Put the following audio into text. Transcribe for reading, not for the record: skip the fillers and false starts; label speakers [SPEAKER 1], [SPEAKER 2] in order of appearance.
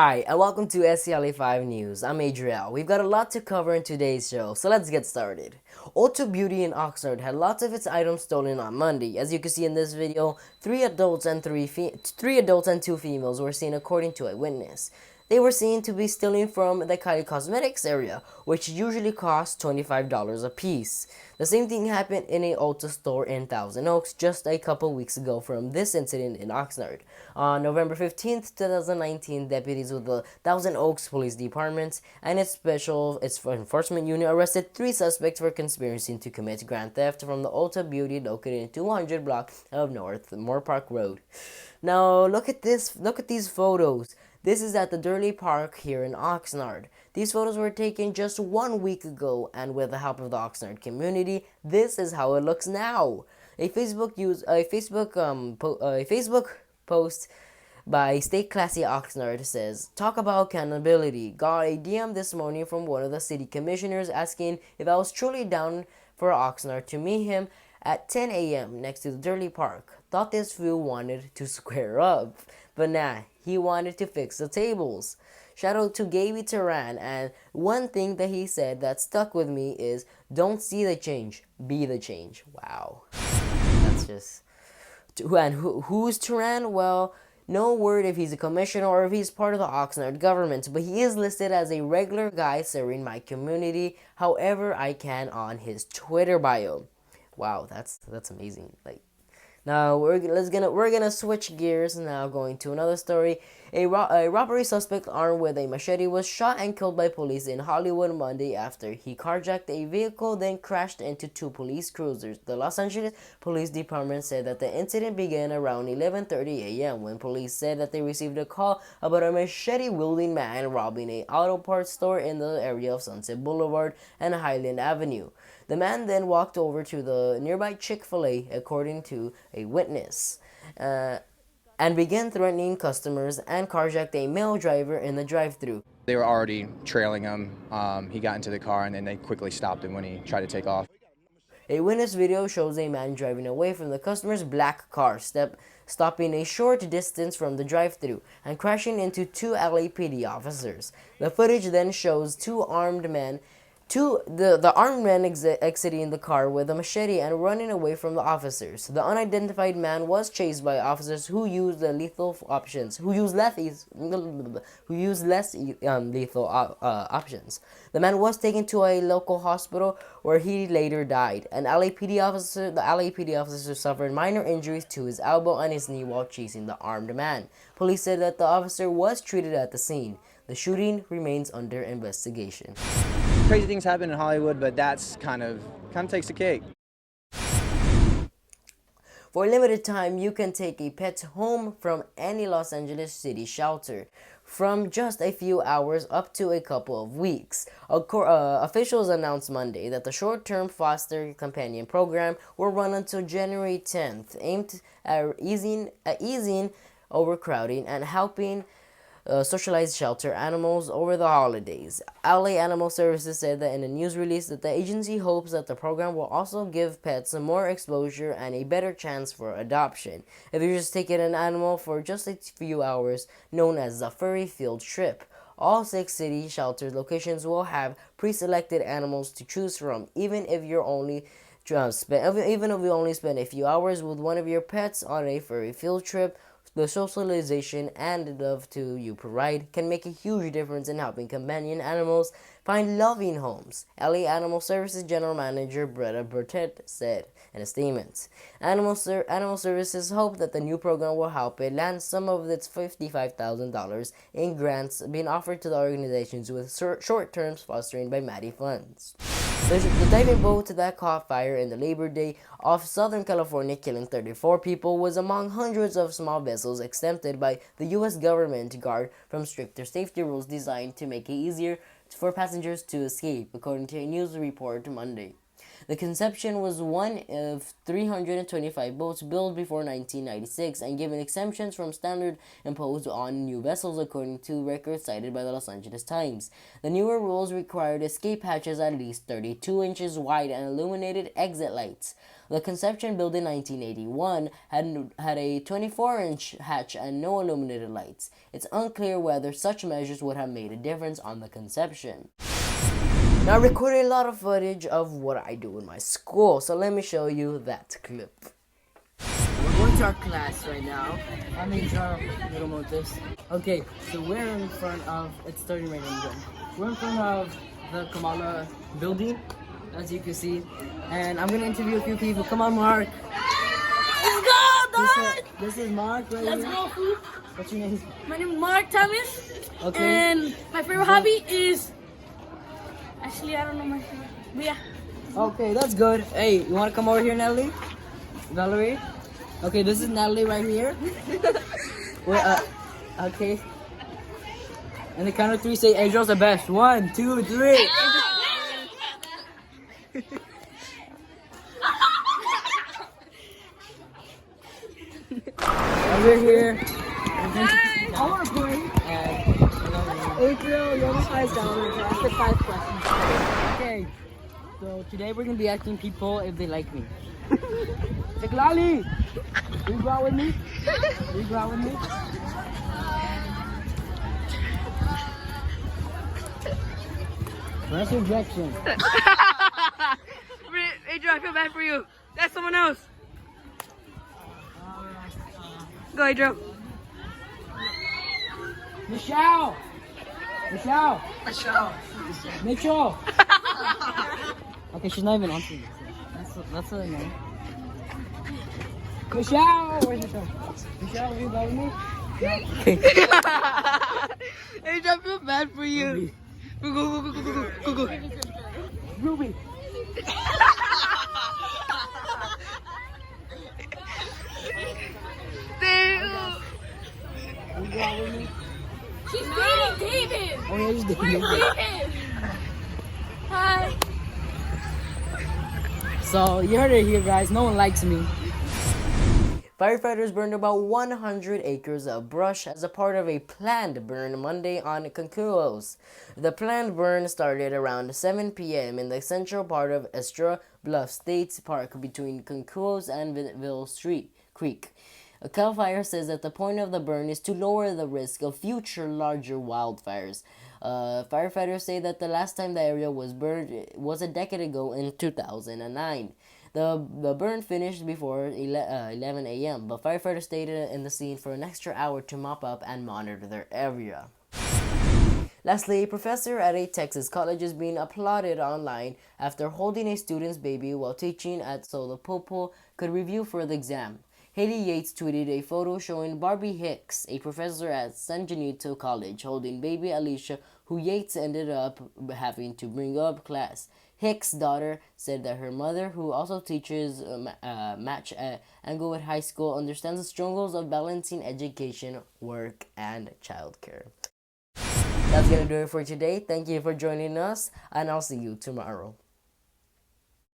[SPEAKER 1] Hi, and welcome to SCLA 5 News. I'm Adriel. We've got a lot to cover in today's show, so let's get started. Ulta Beauty in Oxnard had lots of its items stolen on Monday. As you can see in this video, three adults and two females were seen according to a witness. They were seen to be stealing from the Kylie Cosmetics area, which usually costs $25 a piece. The same thing happened in a Ulta store in Thousand Oaks just a couple weeks ago from this incident in Oxnard. On November 15th, 2019, deputies with the Thousand Oaks Police Department and its enforcement unit arrested three suspects for conspiracy to commit grand theft from the Ulta Beauty located in 200 block of North Moore Park Road. Now look at this. Look at these photos. This is at the Durley Park here in Oxnard. These photos were taken just 1 week ago, and with the help of the Oxnard community, this is how it looks now. A Facebook post by Stay Classy Oxnard says, "Talk about accountability. Got a DM this morning from one of the city commissioners asking if I was truly down for Oxnard to meet him at 10 a.m. next to the Durley Park. Thought this fool wanted to square up, but nah, he wanted to fix the tables." Shout out to Gaby Turan, and one thing that he said that stuck with me is, "Don't see the change, be the change." Wow. That's just... And who's Turan? Well, no word if he's a commissioner or if he's part of the Oxnard government, but he is listed as a regular guy serving my community however I can on his Twitter bio. Wow, that's amazing. Now we're gonna switch gears now, going to another story. A robbery suspect armed with a machete was shot and killed by police in Hollywood Monday after he carjacked a vehicle, then crashed into two police cruisers. The Los Angeles Police Department said that the incident began around 11:30 a.m. when police said that they received a call about a machete-wielding man robbing a auto parts store in the area of Sunset Boulevard and Highland Avenue. The man then walked over to the nearby Chick-fil-A, according to a witness, and began threatening customers and carjacked a male driver in the drive-thru.
[SPEAKER 2] They were already trailing him. He got into the car and then they quickly stopped him when he tried to take off.
[SPEAKER 1] A witness video shows a man driving away from the customer's black car, stopping a short distance from the drive-thru and crashing into two LAPD officers. The footage then shows the armed men exiting the car with a machete and running away from the officers. The unidentified man was chased by officers who used lethal options. Who used less lethal options. The man was taken to a local hospital where he later died. The LAPD officer suffered minor injuries to his elbow and his knee while chasing the armed man. Police said that the officer was treated at the scene. The shooting remains under investigation.
[SPEAKER 2] Crazy things happen in Hollywood, but that's kind of takes the cake.
[SPEAKER 1] For a limited time, you can take a pet home from any Los Angeles City shelter from just a few hours up to a couple of weeks. Officials announced Monday that the short-term foster companion program will run until January 10th, aimed at easing overcrowding and helping socialized shelter animals over the holidays. LA Animal Services said that in a news release that the agency hopes that the program will also give pets more exposure and a better chance for adoption. If you're just taking an animal for just a few hours, known as the furry field trip, all 6 city shelter locations will have pre-selected animals to choose from, even if you only spend a few hours with one of your pets on a furry field trip. The socialization and love to you provide can make a huge difference in helping companion animals find loving homes, LA Animal Services General Manager Bretta Bertet said in a statement. Animal Services hope that the new program will help it land some of its $55,000 in grants being offered to the organizations with short-term fostering by Maddie funds. The diving boat that caught fire in the Labor Day off Southern California, killing 34 people, was among hundreds of small vessels exempted by the U.S. government guard from stricter safety rules designed to make it easier for passengers to escape, according to a news report Monday. The Conception was one of 325 boats built before 1996 and given exemptions from standard imposed on new vessels according to records cited by the Los Angeles Times. The newer rules required escape hatches at least 32 inches wide and illuminated exit lights. The Conception, built in 1981, had a 24-inch hatch and no illuminated lights. It's unclear whether such measures would have made a difference on the Conception. Now, I recorded a lot of footage of what I do in my school, so let me show you that clip. We're going to our class right now. I'm in charge of Little Montes. Okay, so we're in front of, it's starting right now. We're in front of the Kamala building, as you can see. And I'm going to interview a few people. Come on, Mark.
[SPEAKER 3] Let's go, dog!
[SPEAKER 1] This is Mark right
[SPEAKER 3] Let's
[SPEAKER 1] here.
[SPEAKER 3] go, food.
[SPEAKER 1] What's your name?
[SPEAKER 3] My name is Mark Thomas.
[SPEAKER 1] Okay.
[SPEAKER 3] And my favorite hobby is... Actually, I don't know my favorite. But yeah.
[SPEAKER 1] Okay, that's good. Hey, you want to come over here, Natalie? Valerie? Okay, this is Natalie right here. Wait, okay. And the count of three, say Adriel's the best. 1, 2, 3. Over here.
[SPEAKER 3] I want to play. Adriel, you're almost $5. I said 5 questions.
[SPEAKER 1] Okay, so today we're gonna be asking people if they like me. Like Lali, will you go out with me? Will you go out with me? That's rejection.
[SPEAKER 3] Adriel, I feel bad for you. That's someone else. Go, Adriel.
[SPEAKER 1] Michelle! Michelle! Mitchell! Okay, she's not even answering. That's her name. Michelle! Where's Michelle? Michelle, will you go with me? Okay.
[SPEAKER 3] Adriel, I feel bad for you. Go.
[SPEAKER 1] Ruby! Will you go out with me?
[SPEAKER 3] She's dating David.
[SPEAKER 1] Oh, yeah, he's
[SPEAKER 3] Where's David? Hi.
[SPEAKER 1] So, you heard it here, guys. No one likes me. Firefighters burned about 100 acres of brush as a part of a planned burn Monday on Concours. The planned burn started around 7 p.m. in the central part of Estra Bluff State Park between Concours and Vintonville Creek. Cal Fire says that the point of the burn is to lower the risk of future larger wildfires. Firefighters say that the last time the area was burned was a decade ago in 2009. The burn finished before 11 a.m., but firefighters stayed in the scene for an extra hour to mop up and monitor their area. Lastly, a professor at a Texas college is being applauded online after holding a student's baby while teaching at so the pupil could review for the exam. Haley Yates tweeted a photo showing Barbie Hicks, a professor at San Benito College, holding baby Alicia, who Yates ended up having to bring up class. Hicks' daughter said that her mother, who also teaches match at Englewood High School, understands the struggles of balancing education, work, and childcare. That's gonna do it for today. Thank you for joining us, and I'll see you tomorrow.